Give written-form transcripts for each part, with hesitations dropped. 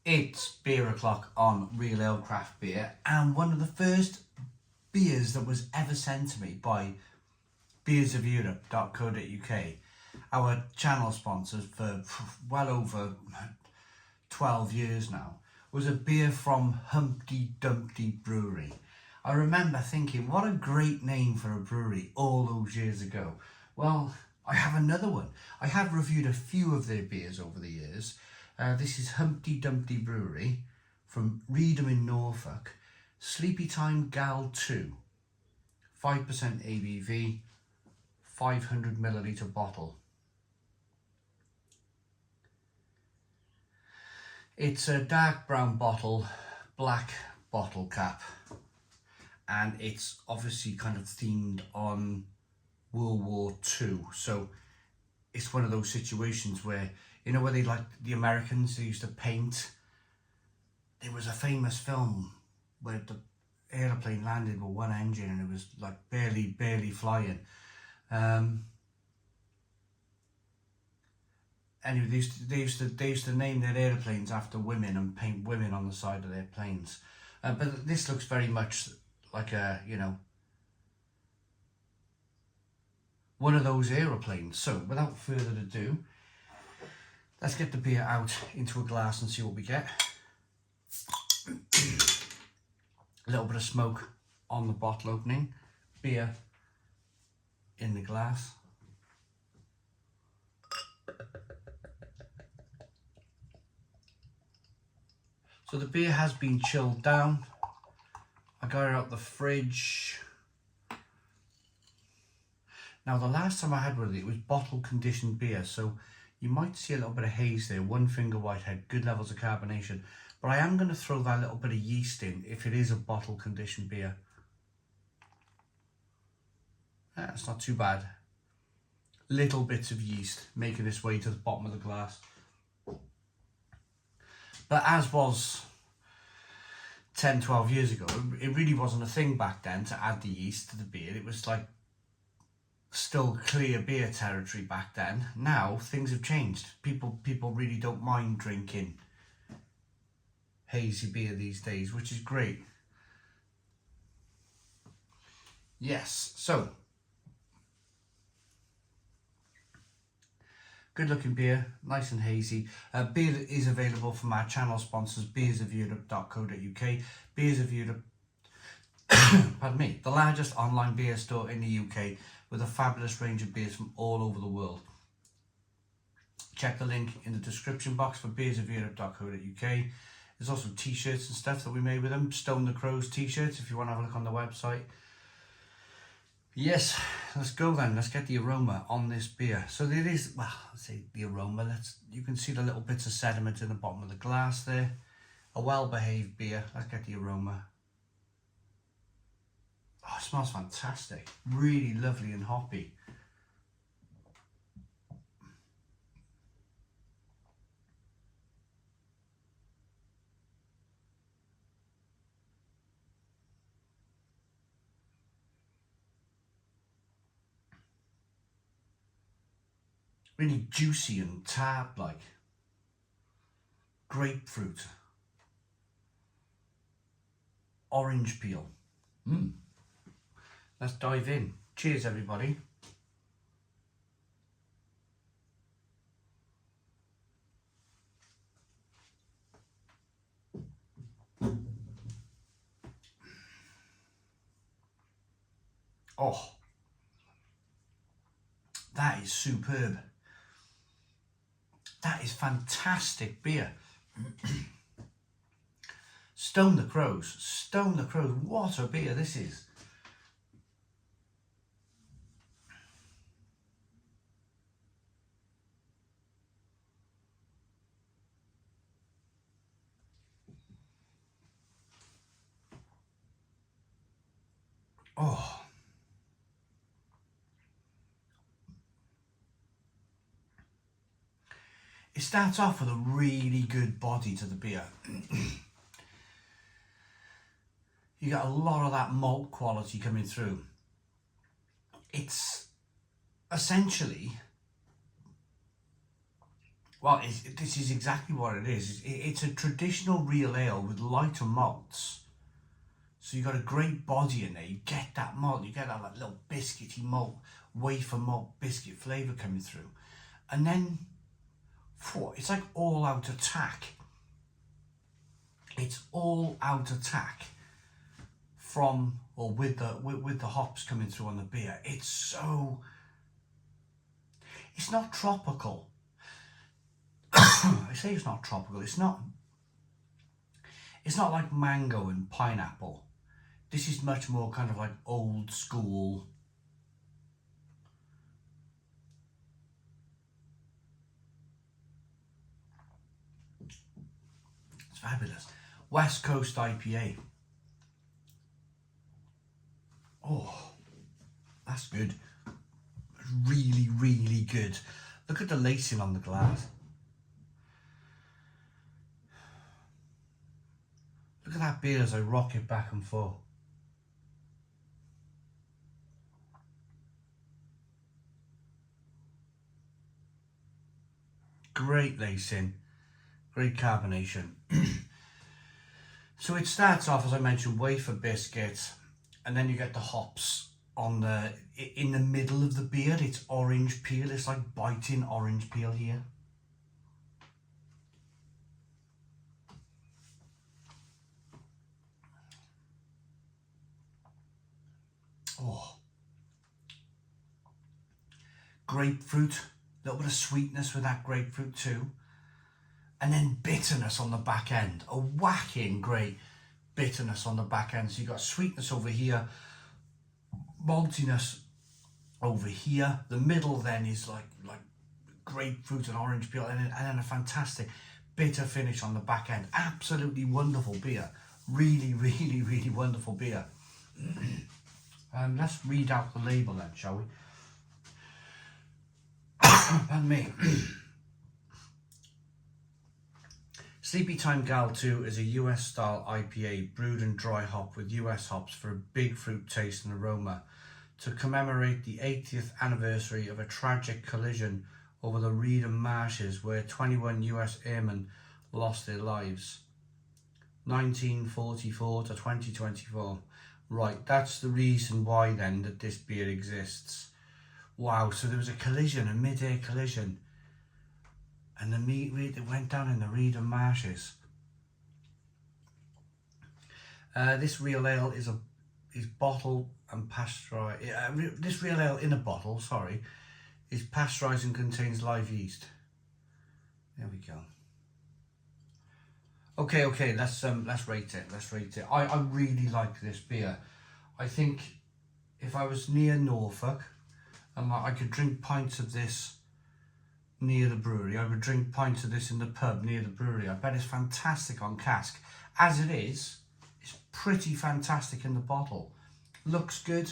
It's beer o'clock on Real Ale Craft Beer, and one of the first beers that was ever sent to me by beersofeurope.co.uk, our channel sponsors for well over 12 years now, was a beer from Humpty Dumpty Brewery. I remember thinking, what a great name for a brewery all those years ago. Well, I have another one. I have reviewed a few of their beers over the years. This is Humpty Dumpty Brewery from Reedham in Norfolk. Sleepytime Gal 2. 5% ABV, 500ml bottle. It's a dark brown bottle, black bottle cap. And it's obviously kind of themed on World War II. So it's one of those situations where, you know, where they, like the Americans, they used to paint. There was a famous film where the aeroplane landed with one engine and it was like barely flying. Anyway, they used to name their airplanes after women and paint women on the side of their planes. But this looks very much like a, you know, one of those aeroplanes. So without further ado, let's get the beer out into a glass and see what we get. A little bit of smoke on the bottle opening, beer in the glass. So the beer has been chilled down. I got it out the fridge. Now, the last time I had one of it was bottle conditioned beer, so you might see a little bit of haze there, one finger whitehead, good levels of carbonation. But I am going to throw that little bit of yeast in if it is a bottle conditioned beer. That's not too bad. Little bits of yeast making its way to the bottom of the glass. But as was 10, 12 years ago, it really wasn't a thing back then to add the yeast to the beer. It was like still clear beer territory back then. Now things have changed. People really don't mind drinking hazy beer these days, which is great. Yes, so good looking beer, nice and hazy. Beer is available from our channel sponsors, beersofeurope.co.uk. Beers of Europe, pardon me, the largest online beer store in the UK with a fabulous range of beers from all over the world. Check the link in the description box for beersofeurope.co.uk. There's also t-shirts and stuff that we made with them. Stone the Crows t-shirts if you want to have a look on the website. Yes, let's go then. Let's get the aroma on this beer. So there is, well, I'll say the aroma. You can see the little bits of sediment in the bottom of the glass there. A well-behaved beer. Let's get the aroma. Oh, it smells fantastic. Really lovely and hoppy. Really juicy and tart like. Grapefruit. Orange peel. Let's dive in. Cheers, everybody. Oh, that is superb. That is fantastic beer. Stone the Crows. Stone the Crows. What a beer this is. Oh. It starts off with a really good body to the beer. You got a lot of that malt quality coming through. It's essentially, Well, this is exactly what it is. It's a traditional real ale with lighter malts. So you've got a great body in there. You get that malt, you get that like little biscuity malt, wafer malt biscuit flavour coming through. And then, it's like all out attack. It's all out attack from, or with the hops coming through on the beer. It's not tropical. I say it's not tropical. It's not like mango and pineapple. This is much more kind of like old school. It's fabulous. West Coast IPA. Oh, that's good. Really, really good. Look at the lacing on the glass. Look at that beer as I rock it back and forth. Great lacing, great carbonation. So it starts off, as I mentioned, wafer biscuit, and then you get the hops in the middle of the beer. It's orange peel. It's like biting orange peel here. Oh, grapefruit, a little bit of sweetness with that grapefruit too, and then bitterness on the back end, a whacking great bitterness on the back end. So you've got sweetness over here, maltiness over here. The middle then is like grapefruit and orange peel, and then a fantastic bitter finish on the back end. Absolutely wonderful beer. Really, really, really wonderful beer. Let's read out the label then, shall we? Pardon me. Sleepytime Gal 2 is a US style IPA brewed and dry hop with US hops for a big fruit taste and aroma to commemorate the 80th anniversary of a tragic collision over the Reedham Marshes where 21 US airmen lost their lives. 1944 to 2024. Right, that's the reason why then that this beer exists. Wow, so there was a collision, a mid-air collision, and it went down in the Reedham Marshes. This real ale is bottled and pasteurised. This real ale in a bottle, sorry, is pasteurised and contains live yeast. There we go. Okay, let's rate it. I really like this beer. I think if I was near Norfolk and I could drink pints of this near the brewery, I would drink pints of this in the pub near the brewery. I bet it's fantastic on cask. As it is, it's pretty fantastic in the bottle. Looks good.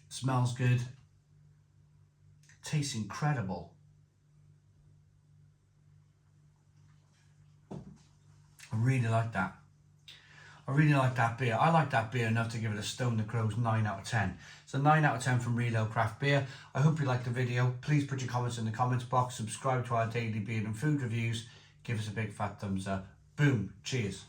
Smells good. Tastes incredible. I really like that. I really like that beer. I like that beer enough to give it a Stone the Crows 9 out of 10. So 9 out of 10 from Real Ale Craft Beer. I hope you liked the video. Please put your comments in the comments box. Subscribe to our daily beer and food reviews. Give us a big fat thumbs up. Boom. Cheers.